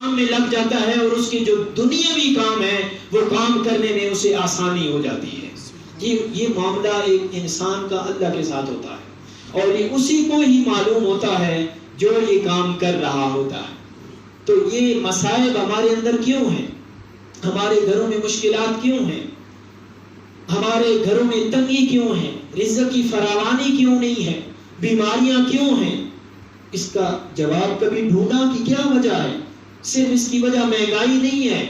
کام میں لگ جاتا ہے اور اس کی جو دنیاوی کام ہے وہ کام کرنے میں اسے آسانی ہو جاتی ہے. یہ معاملہ ایک انسان کا اللہ کے ساتھ ہوتا ہے اور یہ اسی کو ہی معلوم ہوتا ہے جو یہ کام کر رہا ہوتا ہے. تو یہ مصائب ہمارے اندر کیوں ہیں؟ ہمارے گھروں میں مشکلات کیوں ہیں؟ ہمارے گھروں میں تنگی کیوں ہے؟ رزق کی فراوانی کیوں نہیں ہے؟ بیماریاں کیوں ہیں؟ اس کا جواب کبھی ڈھونڈا کہ کیا وجہ ہے؟ صرف اس کی وجہ مہنگائی نہیں ہے.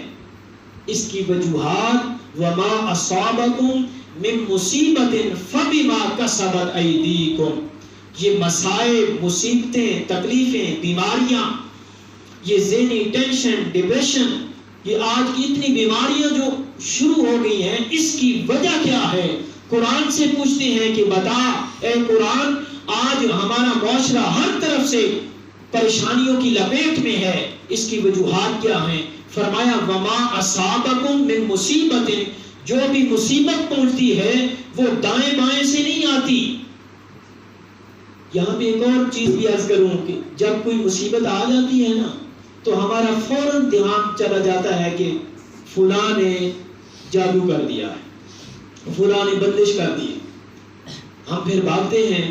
اس کی وجوہات وما اصابکم من مصیبت فبما کسبت ایدیکم. یہ مصائب، مصیبتیں، تکلیفیں، بیماریاں، یہ ذہنی ٹینشن، ڈپریشن، یہ آج کی اتنی بیماریاں جو شروع ہو گئی ہیں، اس کی وجہ کیا ہے؟ قرآن سے پوچھتے ہیں کہ بتا اے قرآن، آج ہمارا معاشرہ ہر طرف سے پریشانیوں کی لپیٹ میں ہے، اس کی وجوہات کیا ہیں؟ فرمایا وما اصابکم من مصیبت، جو بھی مصیبت پہنچتی ہے وہ دائیں بائیں سے نہیں آتی. یہاں پہ ایک اور چیز بھی عرض کروں کہ جب کوئی مصیبت آ جاتی ہے نا تو ہمارا فوراً دھیان چلا جاتا ہے کہ فلاں نے جادو کر دیا ہے، فلاں نے بندش کر دی. ہم پھر بھاگتے ہیں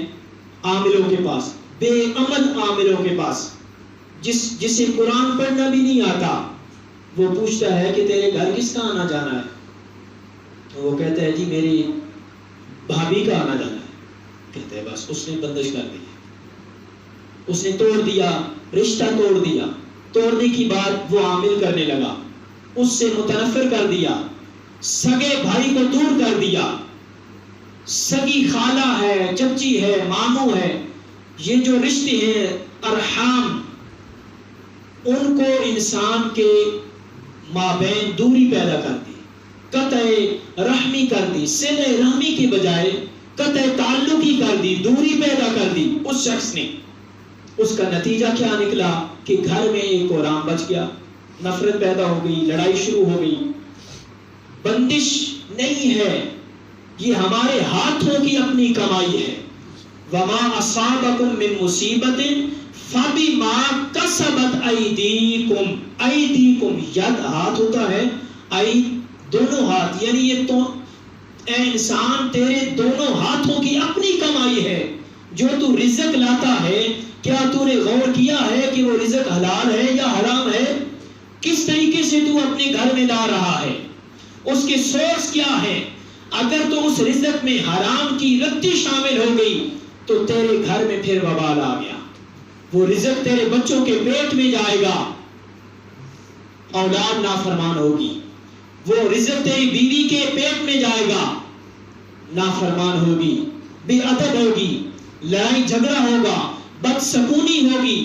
عاملوں کے پاس، بے عمل عاملوں کے پاس، جسے قرآن پڑھنا بھی نہیں آتا. وہ پوچھتا ہے کہ تیرے گھر کس کا آنا جانا ہے؟ تو وہ کہتا ہے جی میری بھابھی کا آنا جانا ہے. کہتے ہیں بس اس نے بندش کر دی، اس نے توڑ دیا، رشتہ توڑ دیا. توڑنے کی بات وہ عامل کرنے لگا، اس سے متنفر کر دیا، سگے بھائی کو دور کر دیا. سگی خالہ ہے، چچی ہے، ماموں ہے، یہ جو رشتے ہیں ارحام، ان کو انسان کے مابین دوری پیدا کر دی، قطع رحمی کر دی. صلہ رحمی کے بجائے قطع تعلق ہی کر دی، دوری پیدا کر دی اس شخص نے. اس کا نتیجہ کیا نکلا کہ گھر میں ایک غلام بچ گیا، نفرت پیدا ہو گئی، لڑائی شروع ہو گئی. بندش نہیں ہے، یہ ہمارے ہاتھوں کی اپنی کمائی ہے. وما اصابکم من مصیبت فبما کسبت ایدیکم. ایدیکم ید ہاتھ ہوتا ہے، اید دونوں ہاتھ، یعنی یہ تو اے انسان تیرے دونوں ہاتھوں کی اپنی کمائی ہے. جو تو رزق لاتا ہے کیا تو نے غور کیا ہے کہ وہ رزق حلال ہے یا حرام ہے؟ کس طریقے سے تو اپنے گھر میں لا رہا ہے؟ اس کے سورس کیا ہے؟ اگر تو اس رزق میں حرام کی رتی شامل ہو گئی تو تیرے گھر میں پھر وبال آ گیا. وہ رزق تیرے بچوں کے پیٹ میں جائے گا، اولاد نافرمان ہوگی. وہ رزق تیری بیوی کے پیٹ میں جائے گا، نافرمان ہوگی، بے ادب ہوگی، لڑائی جھگڑا ہوگا، بدسکونی ہوگی.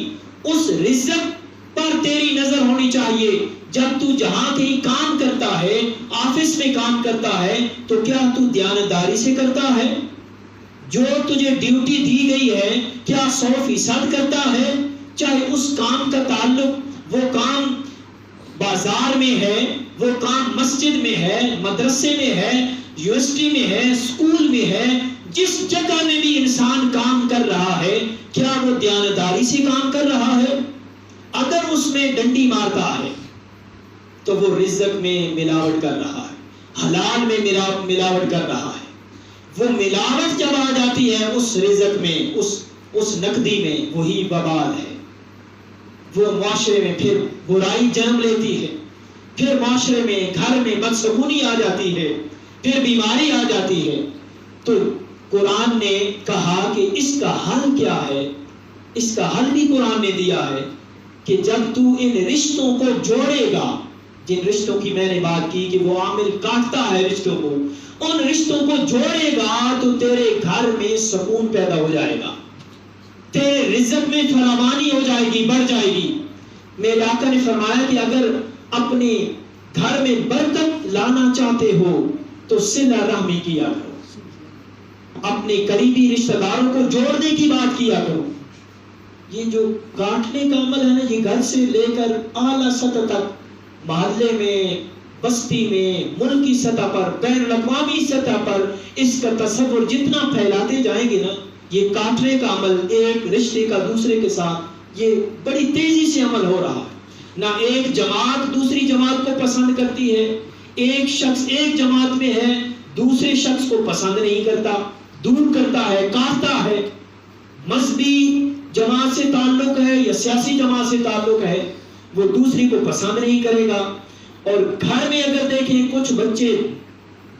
اس رزق پر تیری نظر ہونی چاہیے. جب تو جہاں کہیں کام کرتا ہے، آفس میں کام کرتا ہے، تو کیا تو دیانتداری سے کرتا ہے؟ جو تجھے ڈیوٹی دی گئی ہے کیا 100% کرتا ہے؟ چاہے اس کام کا تعلق، وہ کام بازار میں ہے، وہ کام مسجد میں ہے، مدرسے میں ہے، یونیورسٹی میں ہے، اسکول میں ہے، جس جگہ میں بھی انسان کام کر رہا ہے کیا وہ دیانتداری سے کام کر رہا ہے؟ اگر اس میں ڈنڈی مارتا ہے تو وہ رزق میں ملاوٹ کر رہا ہے، حلال میں ملاوٹ کر رہا ہے. وہ ملاوٹ جب آ جاتی ہے اس رزق میں، اس نقدی میں، وہی وبال ہے. وہ معاشرے میں پھر برائی جنم لیتی ہے، پھر معاشرے میں، گھر میں بدسکونی آ جاتی ہے، پھر بیماری آ جاتی ہے. تو قرآن نے کہا کہ اس کا حل کیا ہے؟ اس کا حل بھی قرآن نے دیا ہے کہ جب تو ان رشتوں کو جوڑے گا، جن رشتوں کی میں نے بات کی کہ وہ عامل کاٹتا ہے رشتوں کو، ان رشتوں کو جوڑے گا تو تیرے گھر میں سکون پیدا ہو جائے گا، تیرے رزق میں فراوانی ہو جائے گی، بڑھ جائے گی. میرے آقا نے فرمایا کہ اگر اپنے گھر میں برکت لانا چاہتے ہو تو صلہ رحمی کیا کرو، اپنے قریبی رشتہ داروں کو جوڑنے کی بات کیا کرو. یہ جو کاٹنے کا عمل ہے نا، یہ گھر سے لے کر اعلیٰ سطح تک، محلے میں، بستی میں، ملکی سطح پر، بین الاقوامی سطح پر اس کا تصور جتنا پھیلاتے جائیں گے نا، یہ کاٹنے کا عمل ایک رشتے کا دوسرے کے ساتھ یہ بڑی تیزی سے عمل ہو رہا ہے. نہ ایک جماعت دوسری جماعت کو پسند کرتی ہے. ایک شخص ایک جماعت میں ہے، دوسرے شخص کو پسند نہیں کرتا، دور کرتا ہے، کاٹتا ہے. مذہبی جماعت سے تعلق ہے یا سیاسی جماعت سے تعلق ہے، وہ دوسری کو پسند نہیں کرے گا. اور گھر میں اگر دیکھیں کچھ بچے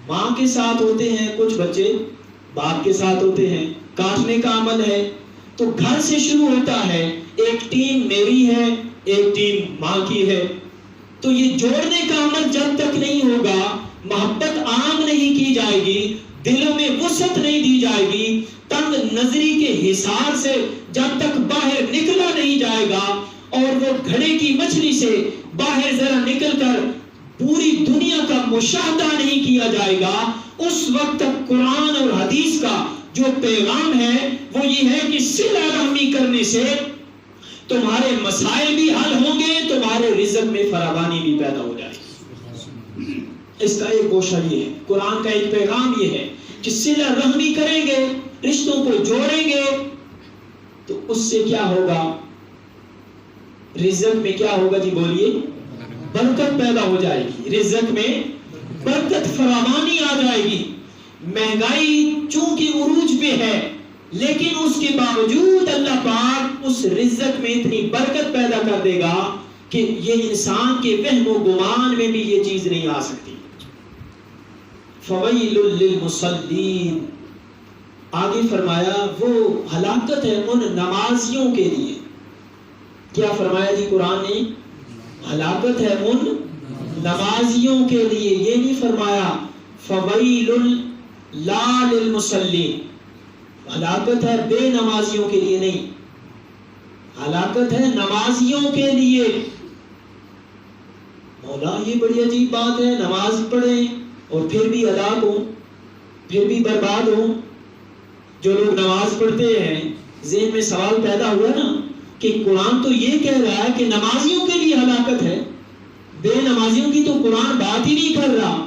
ماں کے ساتھ ہوتے ہیں، کچھ بچے باپ کے ساتھ ہوتے ہیں، کاٹنے کا عمل ہے. تو گھر سے شروع ہوتا ہے، ایک ٹیم میری ہے، ایک ٹیم ماں کی ہے. تو یہ جوڑنے کا عمل جب تک نہیں ہوگا، محبت عام نہیں کی جائے گی، دلوں میں وسعت نہیں دی جائے گی، تنگ نظری کے حصار سے جب تک باہر نکلا نہیں جائے گا اور وہ گھڑے کی مچھلی سے باہر ذرا نکل کر پوری دنیا کا مشاہدہ نہیں کیا جائے گا، اس وقت تک قرآن اور حدیث کا جو پیغام ہے وہ یہ ہے کہ صلہ رحمی کرنے سے تمہارے مسائل بھی حل ہوں گے، تمہارے رزق میں فراوانی بھی پیدا ہو جائے گی. اس کا ایک گوشہ یہ ہے، قرآن کا ایک پیغام یہ ہے کہ صلہ رحمی کریں گے، رشتوں کو جوڑیں گے تو اس سے کیا ہوگا؟ رزق میں کیا ہوگا جی بولیے؟ برکت پیدا ہو جائے گی، رزق میں برکت فراوانی آ جائے گی. مہنگائی چونکہ عروج پہ ہے لیکن اس کے باوجود اللہ پاک اس رزق میں اتنی برکت پیدا کر دے گا کہ یہ انسان کے وہم و گمان میں بھی یہ چیز نہیں آ سکتی. فویل للمصلین، آگے فرمایا وہ ہلاکت ہے ان نمازیوں کے لیے. کیا فرمایا جی قرآن نے؟ ہلاکت ہے ان نمازیوں کے لیے. یہ نہیں فرمایا فویل لا للمصلین، ہلاکت ہے بے نمازیوں کے لیے نہیں، ہلاکت ہے نمازیوں کے لیے. مولا یہ بڑی عجیب بات ہے، نماز پڑھیں اور پھر بھی ہلاک ہوں، پھر بھی برباد ہوں. جو لوگ نماز پڑھتے ہیں ذہن میں سوال پیدا ہوا نا کہ قرآن تو یہ کہہ رہا ہے کہ نمازیوں کے لیے ہلاکت ہے، بے نمازیوں کی تو قرآن بات ہی نہیں کر رہا.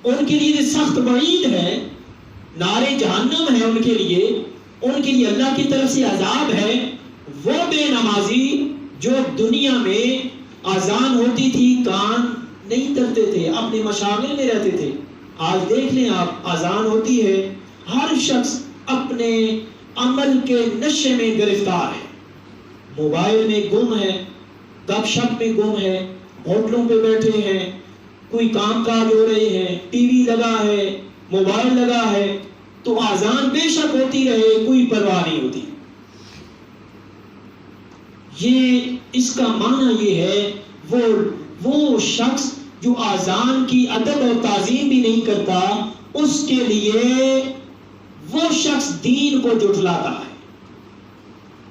ان کے لیے سخت وعید ہے، نار جہنم ہے ان کے لیے اللہ کی طرف سے عذاب ہے. وہ بے نمازی جو دنیا میں اذان ہوتی تھی کان نہیں کرتے تھے، اپنے مشاغل میں رہتے تھے. آج دیکھ لیں آپ، اذان ہوتی ہے، ہر شخص اپنے عمل کے نشے میں گرفتار ہے، موبائل میں گم ہے، گپ شپ میں گم ہے، ہوٹلوں پہ بیٹھے ہیں، کوئی کام کاج ہو رہے ہیں، ٹی وی لگا ہے، موبائل لگا ہے. تو اذان بے شک ہوتی رہے، کوئی پرواہ نہیں ہوتی. یہ اس کا معنی یہ ہے وہ شخص جو اذان کی ادب اور تعظیم بھی نہیں کرتا، اس کے لیے وہ شخص دین کو جھٹلاتا ہے.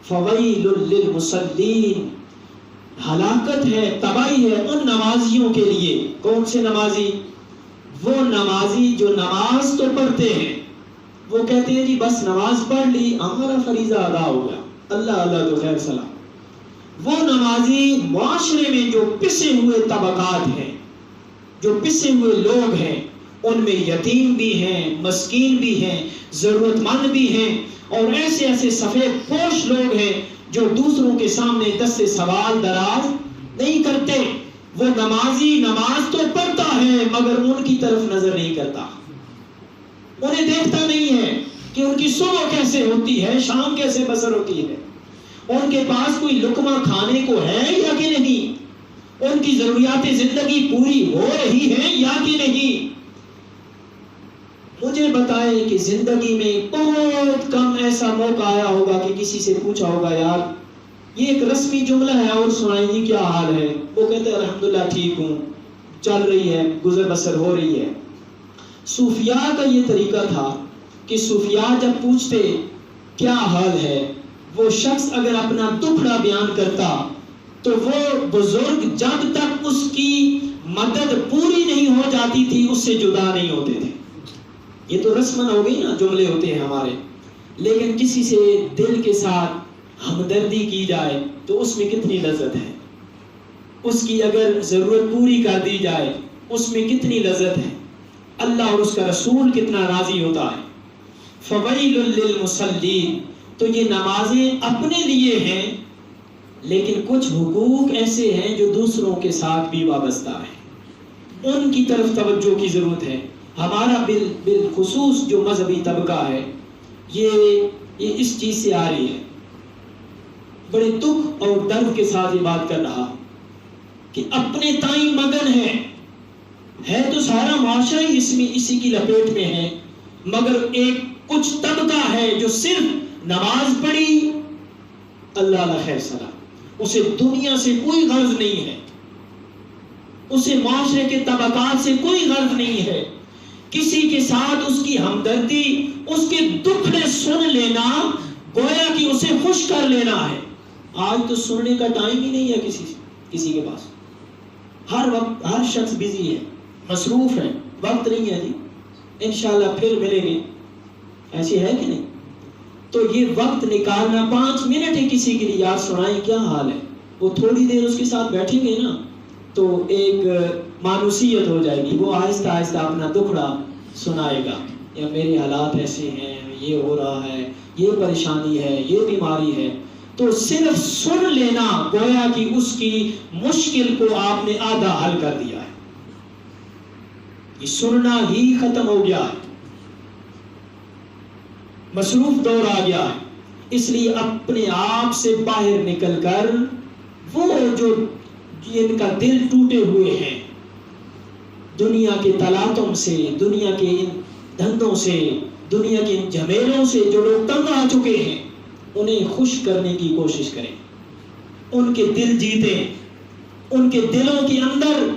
فویل للمصلین، ہلاکت ہے، تباہی ہے ان نمازیوں کے لیے. کون سے نمازی؟ وہ نمازی جو نماز تو پڑھتے ہیں، وہ کہتے ہیں جی بس نماز پڑھ لی ہمارا فریضہ ادا ہو گیا، اللہ اللہ تو خیر سلام. وہ نمازی معاشرے میں جو پسے ہوئے طبقات ہیں، جو پسے ہوئے لوگ ہیں، ان میں یتیم بھی ہیں، مسکین بھی ہیں، ضرورت مند بھی ہیں، اور ایسے ایسے سفید پوش لوگ ہیں جو دوسروں کے سامنے دست سے سوال دراز نہیں کرتے. وہ نمازی نماز تو پڑھتا ہے مگر ان کی طرف نظر نہیں کرتا، انہیں دیکھتا نہیں ہے کہ ان کی صبح کیسے ہوتی ہے، شام کیسے بسر ہوتی ہے، ان کے پاس کوئی لقمہ کھانے کو ہے یا کہ نہیں، ان کی ضروریات زندگی پوری ہو رہی ہے یا کہ نہیں. مجھے بتائیں کہ زندگی میں بہت کم ایسا موقع آیا ہوگا کہ کسی سے پوچھا ہوگا یار یہ ایک رسمی جملہ ہے اور سنائیں جی کیا حال ہے، وہ کہتے ہیں الحمدللہ ٹھیک ہوں، چل رہی ہے، گزر بسر ہو رہی ہے. صوفیاء کا یہ طریقہ تھا کہ صوفیاء جب پوچھتے کیا حال ہے، وہ شخص اگر اپنا دکھڑا بیان کرتا تو وہ بزرگ جب تک اس کی مدد پوری نہیں ہو جاتی تھی اس سے جدا نہیں ہوتے تھے. یہ تو رسمن ہو گئی نا، جملے ہوتے ہیں ہمارے. لیکن کسی سے دل کے ساتھ ہمدردی کی جائے تو اس میں کتنی لذت ہے، اس کی اگر ضرورت پوری کر دی جائے اس میں کتنی لذت ہے، اللہ اور اس کا رسول کتنا راضی ہوتا ہے. فویل للمصلین، تو یہ نمازیں اپنے لیے ہیں لیکن کچھ حقوق ایسے ہیں جو دوسروں کے ساتھ بھی وابستہ ہیں، ان کی طرف توجہ کی ضرورت ہے۔ ہمارا بالخصوص جو مذہبی طبقہ ہے یہ اس چیز سے آ رہی ہے، بڑے دکھ اور درد کے ساتھ یہ بات کر رہا کہ اپنے تائیں مگن ہے تو سارا معاشرہ ہی اسی کی لپیٹ میں ہے، مگر ایک کچھ طبقہ ہے جو صرف نماز پڑھی اللہ خیر سلام، اسے دنیا سے کوئی غرض نہیں ہے، اسے معاشرے کے طبقات سے کوئی غرض نہیں ہے، کسی کے ساتھ اس کی ہمدردی، اس کے دکھڑے سن لینا گویا کہ اسے خوش کر لینا ہے۔ آج تو سننے کا ٹائم ہی نہیں ہے کسی کے پاس، ہر وقت ہر شخص بزی ہے، مصروف ہے، وقت نہیں ہے جی، انشاءاللہ پھر ملیں گے، ایسی ہے کہ نہیں؟ تو یہ وقت نکالنا 5 منٹ ہے کسی کے لیے، یار سنائیں کیا حال ہے، وہ تھوڑی دیر اس کے ساتھ بیٹھیں گے نا تو ایک مانوسیت ہو جائے گی، وہ آہستہ آہستہ اپنا دکھڑا سنائے گا، یا میرے حالات ایسے ہیں، یہ ہو رہا ہے، یہ پریشانی ہے، یہ بیماری ہے۔ تو صرف سن لینا گویا کہ اس کی مشکل کو آپ نے آدھا حل کر دیا ہے، یہ سننا ہی ختم ہو گیا ہے، مصروف دور آ گیا ہے۔ اس لیے اپنے آپ سے باہر نکل کر وہ جو جن کا دل ٹوٹے ہوئے ہیں دنیا کے تلاطم سے، دنیا کے ان دھندوں سے، دنیا کے ان جھمیلوں سے، جو لوگ تنگ آ چکے ہیں، انہیں خوش کرنے کی کوشش کریں، ان کے دل جیتیں، ان کے دلوں کے اندر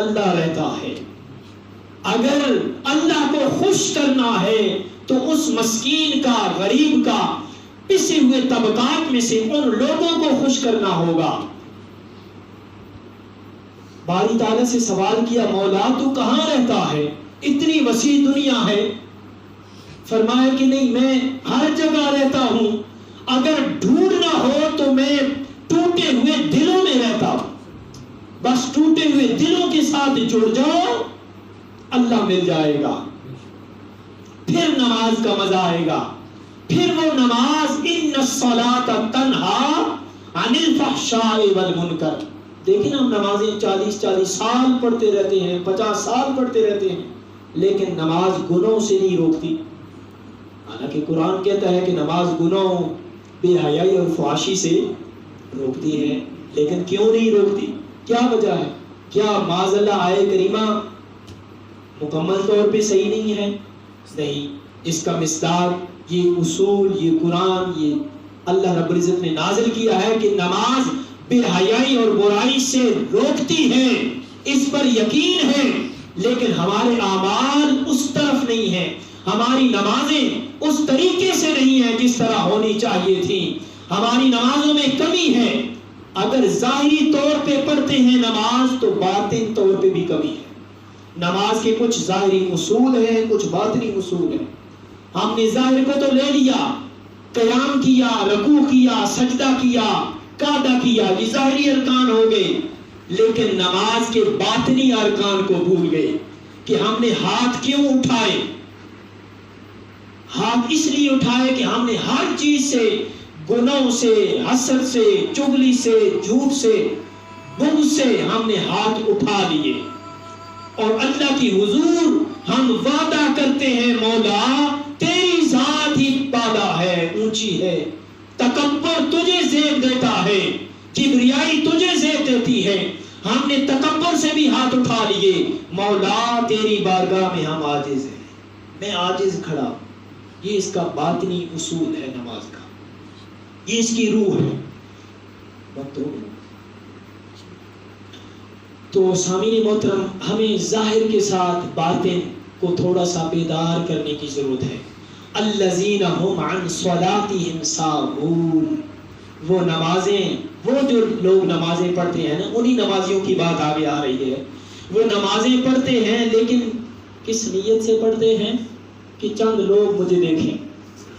اللہ رہتا ہے۔ اگر اللہ کو خوش کرنا ہے تو اس مسکین کا، غریب کا، پسے ہوئے طبقات میں سے ان لوگوں کو خوش کرنا ہوگا۔ باری تعالیٰ سے سوال کیا، مولا تو کہاں رہتا ہے؟ اتنی وسیع دنیا ہے۔ فرمایا کہ نہیں، میں ہر جگہ رہتا ہوں، اگر ڈھونڈنا ہو تو میں ٹوٹے ہوئے دلوں میں رہتا ہوں، بس ٹوٹے ہوئے دلوں کے ساتھ جڑ جاؤ، اللہ مل جائے گا، پھر نماز کا مزہ آئے گا، پھر وہ نماز ان الصلاۃ تنہا عن الفحشاء والمنکر۔ دیکھیں ہم نمازیں 40 سال پڑھتے رہتے ہیں، 50 سال پڑھتے رہتے ہیں، لیکن نماز گناہوں سے نہیں روکتی۔ حالانکہ قرآن کہتا ہے کہ نماز گناہوں، بے حیائی اور فحاشی سے روکتی ہے، لیکن کیوں نہیں روکتی؟ کیا وجہ ہے؟ کیا معاذ اللہ آیہ کریمہ مکمل طور پہ صحیح نہیں ہے؟ نہیں، اس کا مصداق یہ اصول، یہ قرآن، یہ اللہ رب العزت نے نازل کیا ہے کہ نماز بے حیائی اور برائی سے روکتی ہے، اس پر یقین ہے، لیکن ہمارے اعمال اس طرف نہیں ہیں، ہماری نمازیں اس طریقے سے نہیں ہیں جس طرح ہونی چاہیے تھی، ہماری نمازوں میں کمی ہے۔ اگر ظاہری طور پہ پڑھتے ہیں نماز تو باطن طور پہ بھی کمی ہے۔ نماز کے کچھ ظاہری اصول ہیں، کچھ باطنی اصول ہیں۔ ہم نے ظاہر کو تو لے لیا، قیام کیا، رکوع کیا، سجدہ کیا، قعدہ کیا، یہ ظاہری ارکان ہو گئے، لیکن نماز کے باطنی ارکان کو بھول گئے کہ ہم نے ہاتھ کیوں اٹھائے۔ ہاتھ اس لیے اٹھائے کہ ہم نے ہر چیز سے، گناہوں سے، حسد سے، چغلی سے، جھوٹ سے، بغض سے ہم نے ہاتھ اٹھا لیے، اور اللہ کی حضور ہم وعدہ کرتے ہیں، مولا تیری ذات ہی بالا ہے، اونچی ہے، تکبر تجھے زیب دیتا ہے، کبریائی تجھے زیب دیتی ہے، ہم نے تکبر سے بھی ہاتھ اٹھا لیے، مولا تیری بارگاہ میں ہم عاجز ہیں، میں عاجز کھڑا ہوں۔ یہ اس کا باطنی اصول ہے نماز کا، یہ اس کی روح ہے۔ وقت ہو گیا تو سامعین محترم، ہمیں ظاہر کے ساتھ باطن کو تھوڑا سا بیدار کرنے کی ضرورت ہے۔ الذین هم عن صلاتهم ساہون، وہ نمازیں، وہ جو لوگ نمازیں پڑھتے ہیں نا، انہی نمازیوں کی بات آگے آ رہی ہے۔ وہ نمازیں پڑھتے ہیں لیکن کس نیت سے پڑھتے ہیں کہ چند لوگ مجھے دیکھیں،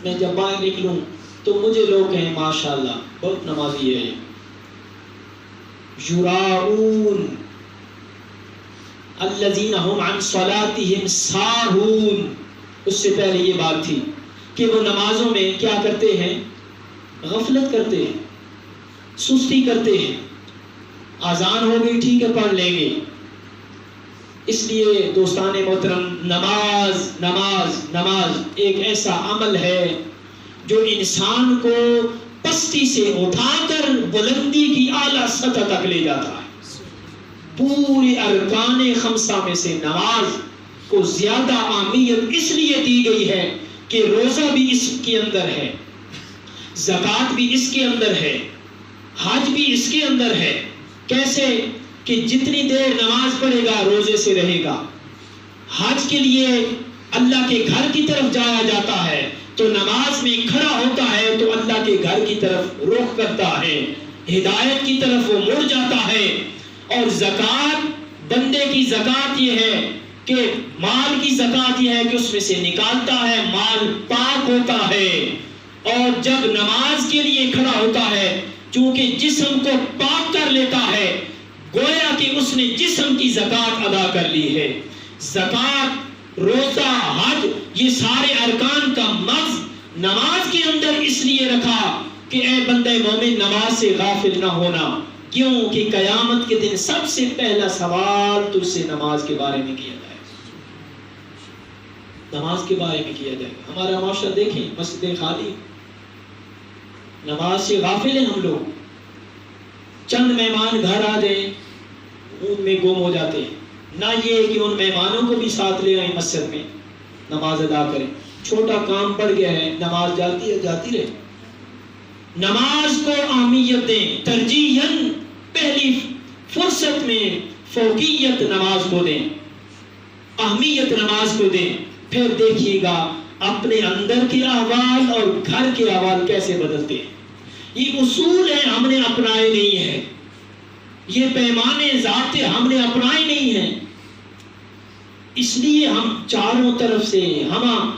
میں جب باہر نکلوں تو مجھے لوگ کہیں ماشاءاللہ بہت نمازی ہے۔ یراؤن الذین هم عن صلاتهم ساہون، اس سے پہلے یہ بات تھی کہ وہ نمازوں میں کیا کرتے ہیں؟ غفلت کرتے ہیں، سستی کرتے ہیں، اذان ہو گئی ٹھیک ہے پڑھ لیں گے۔ اس لیے دوستان محترم، نماز نماز نماز ایک ایسا عمل ہے جو انسان کو پستی سے اٹھا کر بلندی کی اعلیٰ سطح تک لے جاتا ہے۔ پورے ارکان خمسہ میں سے نماز کو زیادہ اہمیت اس لیے دی گئی ہے کہ روزہ بھی اس کے اندر ہے، زکوٰۃ بھی اس کے اندر ہے، حج بھی اس کے اندر ہے۔ کیسے کہ جتنی دیر نماز پڑھے گا روزے سے رہے گا۔ حج کے لیے اللہ کے گھر کی طرف جایا جاتا ہے تو نماز میں کھڑا ہوتا ہے تو اللہ کے گھر کی طرف رخ کرتا ہے، ہدایت کی طرف وہ مڑ جاتا ہے۔ اور زکوٰۃ، بندے کی زکوٰۃ یہ ہے کہ مال کی زکوٰۃ یہ ہے کہ اس میں سے نکالتا ہے، مال پاک ہوتا ہے۔ اور جب نماز کے لیے کھڑا ہوتا ہے چونکہ جسم کو پاک کر لیتا ہے، گویا کہ اس نے جسم کی زکوٰۃ ادا کر لی ہے۔ زکوٰۃ، روزہ، حج، یہ سارے ارکان کا مغز نماز کے اندر اس لیے رکھا کہ اے بندے مومن نماز سے غافل نہ ہونا، کیوں کہ قیامت کے دن سب سے پہلا سوال تجھ سے نماز کے بارے میں کیا جائے گا، نماز کے بارے میں کیا جائے گا۔ ہمارا معاشرہ دیکھیں، مسجدیں خالی، نماز سے غافل ہیں ہم لوگ۔ چند مہمان گھر آ جائیں ان میں گم ہو جاتے ہیں، نہ یہ کہ ان مہمانوں کو بھی ساتھ لے آئیں مسجد میں نماز ادا کریں۔ چھوٹا کام پڑ گیا ہے، نماز جاتی ہے جاتی رہے۔ نماز کو اہمیت دیں، ترجیحاً پہلی فرصت میں فوقیت نماز کو دیں، اہمیت نماز کو دیں۔ پھر دیکھیے گا اپنے اندر کے احوال اور گھر کے احوال کیسے بدلتے ہیں۔ یہ اصول ہیں ہم نے اپنائے نہیں ہیں، یہ پیمانے ضابطے ہم نے اپنائے نہیں ہیں، اس لیے ہم چاروں طرف سے ہم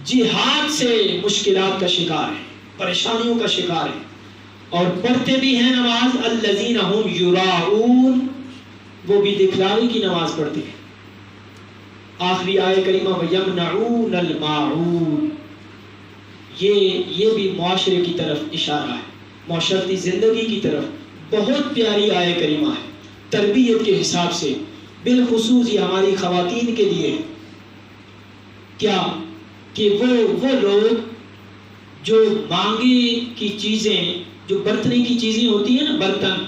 جہاد سے مشکلات کا شکار ہیں، پریشانیوں کا شکار ہیں۔ اور پڑھتے بھی ہیں نماز، الذین هم یراؤون، وہ بھی دکھلاوے کی نماز پڑھتے ہیں۔ آخری آیہ کریمہ وَيَمْنَعُونَ الْمَاعُونَ، یہ بھی معاشرے کی طرف اشارہ ہے، معاشرتی زندگی کی طرف۔ بہت پیاری آیہ کریمہ ہے تربیت کے حساب سے، بالخصوص یہ ہماری خواتین کے لیے۔ کیا کہ وہ لوگ جو مانگے کی چیزیں، جو برتنے کی چیزیں ہوتی ہیں نا، برتن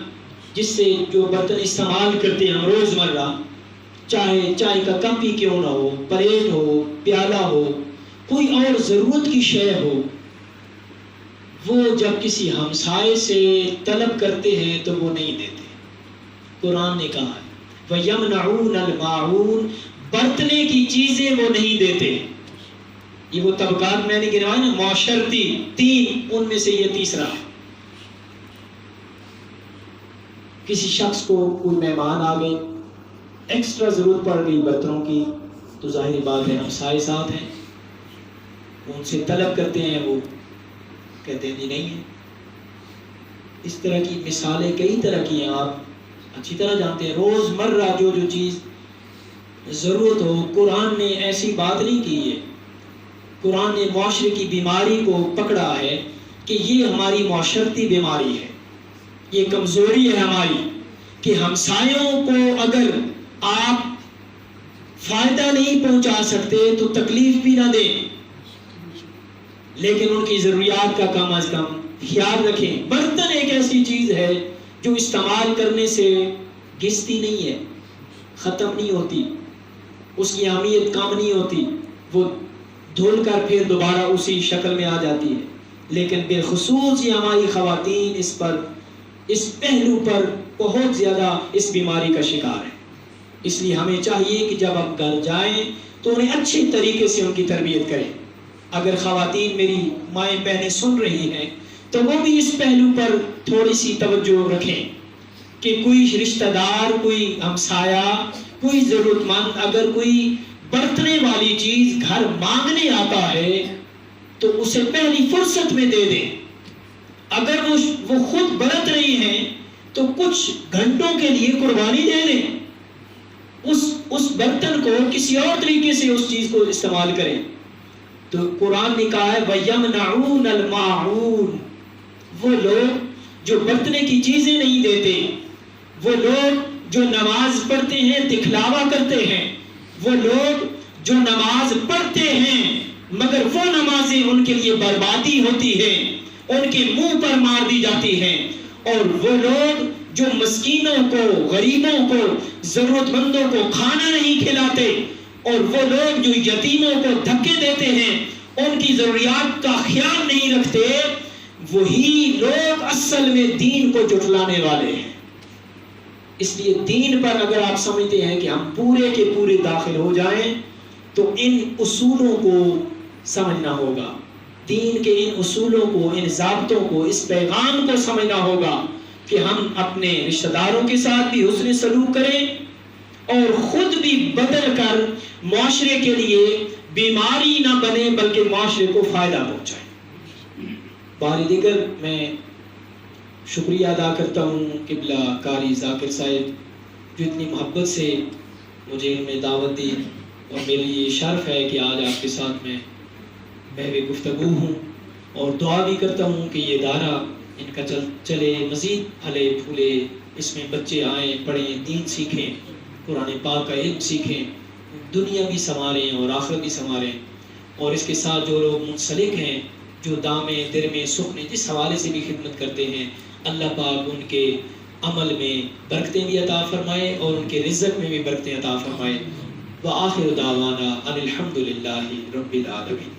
جس سے جو برتن استعمال کرتے ہیں ہم روزمرہ، چاہے چائے کا کپ ہی کیوں نہ ہو، پلیٹ ہو، پیالہ ہو، کوئی اور ضرورت کی شے ہو، وہ جب کسی ہمسائے سے طلب کرتے ہیں تو وہ نہیں دیتے۔ قرآن نے کہا ہے وَيَمْنَعُونَ الْمَاعُونَ، برتنے کی چیزیں وہ نہیں دیتے۔ یہ وہ طبقات میں نے گنوائے نا، معاشرتی تین، ان میں سے یہ تیسرا ہے۔ کسی شخص کو کوئی مہمان آ گئے، ایکسٹرا ضرورت پڑ گئی برتنوں کی، تو ظاہری بات ہے ہمسائے ساتھ ہیں، ان سے طلب کرتے ہیں، وہ کہتے ہیں جی نہیں ہے۔ اس طرح کی مثالیں کئی طرح کی ہیں، آپ اچھی طرح جانتے ہیں۔ روز مرہ جو چیز ضرورت ہو، قرآن نے ایسی بات نہیں کی ہے۔ قرآن نے معاشرے کی بیماری کو پکڑا ہے کہ یہ ہماری معاشرتی بیماری ہے، یہ کمزوری ہے ہماری کہ ہمسایوں کو اگر آپ فائدہ نہیں پہنچا سکتے تو تکلیف بھی نہ دیں، لیکن ان کی ضروریات کا کم از کم خیال رکھیں۔ برتن ایک ایسی چیز ہے جو استعمال کرنے سے گھستی نہیں ہے، ختم نہیں ہوتی، اس کی اہمیت کم نہیں ہوتی، وہ دھل کر پھر دوبارہ اسی شکل میں آ جاتی ہے۔ لیکن بالخصوص یہ ہماری خواتین اس پہلو پر بہت زیادہ اس بیماری کا شکار ہے۔ اس لیے ہمیں چاہیے کہ جب ہم گھر جائیں تو انہیں اچھے طریقے سے ان کی تربیت کریں۔ اگر خواتین میری مائیں بہنیں سن رہی ہیں تو وہ بھی اس پہلو پر تھوڑی سی توجہ رکھیں کہ کوئی رشتہ دار، کوئی ہمسایہ، کوئی ضرورت مند اگر کوئی برتنے والی چیز گھر مانگنے آتا ہے تو اسے پہلی فرصت میں دے دیں۔ اگر وہ خود برت رہی ہیں تو کچھ گھنٹوں کے لیے قربانی دے دیں، اس برتن کو کسی اور طریقے سے اس چیز کو استعمال کریں۔ تو قرآن نے کہا ہے وَيَمْنَعُونَ الْمَاعُونَ، وہ لوگ جو برتنے کی چیزیں نہیں دیتے، وہ لوگ جو نماز پڑھتے ہیں دکھلاوا کرتے ہیں، وہ لوگ جو نماز پڑھتے ہیں مگر وہ نمازیں ان کے لیے بربادی ہوتی ہے، ان کے منہ پر مار دی جاتی ہیں، اور وہ لوگ جو مسکینوں کو، غریبوں کو، ضرورت مندوں کو کھانا نہیں کھلاتے، اور وہ لوگ جو یتیموں کو دھکے دیتے ہیں، ان کی ضروریات کا خیال نہیں رکھتے، وہی لوگ اصل میں دین کو جھٹلانے والے ہیں۔ اس لیے دین پر اگر آپ سمجھتے ہیں کہ ہم پورے کے پورے داخل ہو جائیں تو ان اصولوں کو سمجھنا ہوگا، دین کے ان اصولوں کو، ان ضابطوں کو، اس پیغام کو سمجھنا ہوگا کہ ہم اپنے رشتہ داروں کے ساتھ بھی حسن سلوک کریں اور خود بھی بدل کر معاشرے کے لیے بیماری نہ بنے بلکہ معاشرے کو فائدہ پہنچائیں۔ بار دیگر میں شکریہ ادا کرتا ہوں قبلہ قاری ذاکر صاحب جو اتنی محبت سے مجھے ان میں دعوت دی، اور میرے لیے شرف ہے کہ آج آپ کے ساتھ میں محو گفتگو ہوں، اور دعا بھی کرتا ہوں کہ یہ ادارہ ان کا چلے، مزید پھلے پھولے، اس میں بچے آئیں، پڑھیں، دین سیکھیں، قرآن پاک کا علم سیکھیں، دنیا بھی سنواریں اور آخرت بھی سنواریں، اور اس کے ساتھ جو لوگ منسلک ہیں، جو دامیں درمیں سخنیں جس حوالے سے بھی خدمت کرتے ہیں، اللہ پاک ان کے عمل میں برکتیں بھی عطا فرمائے اور ان کے رزق میں بھی برکتیں عطا فرمائے۔ وآخر دعوانا ان الحمد للہ رب العالمین۔